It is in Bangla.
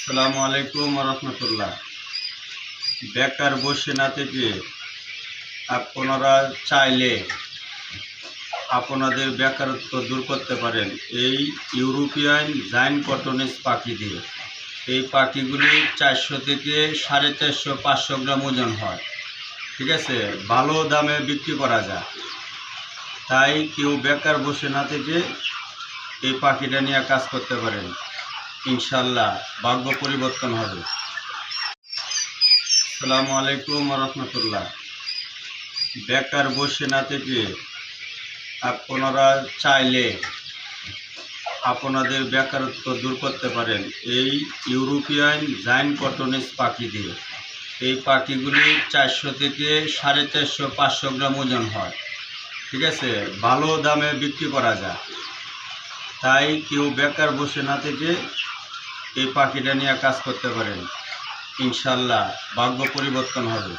আসসালামু আলাইকুম রহমতুল্লাহ। বেকার বসে না থেকে আপনারা চাইলে আপনাদের বেকারত্ব দূর করতে পারেন এই ইউরোপিয়ান জাইন্ট কটনিস পাখি দিয়ে। এই পাখিগুলি 400 থেকে 450-500 গ্রাম ওজন হয়। ঠিক আছে, ভালো দামে বিক্রি করা যায়। তাই কেউ বেকার বসে না থেকে এই পাখিটা নিয়ে কাজ করতে পারেন, ইনশাল্লাহ ভাগ্য পরিবর্তন হবে। আসসালামু আলাইকুম রহমতুল্লাহ। বেকার বসে না থেকে আপনারা চাইলে আপনাদের বেকারত্ব দূর করতে পারেন এই ইউরোপিয়ান জাইন্ট কটনিস পাখি দিয়ে। এই পাখিগুলি 400 থেকে 450-500 গ্রাম ওজন হয়। ঠিক আছে, ভালো দামে বিক্রি করা যায়। তাই কেউ বেকার বসে না থেকে এই পাখিটা নিয়ে কাজ করতে পারেন, ইনশাল্লাহ ভাগ্য পরিবর্তন হবে।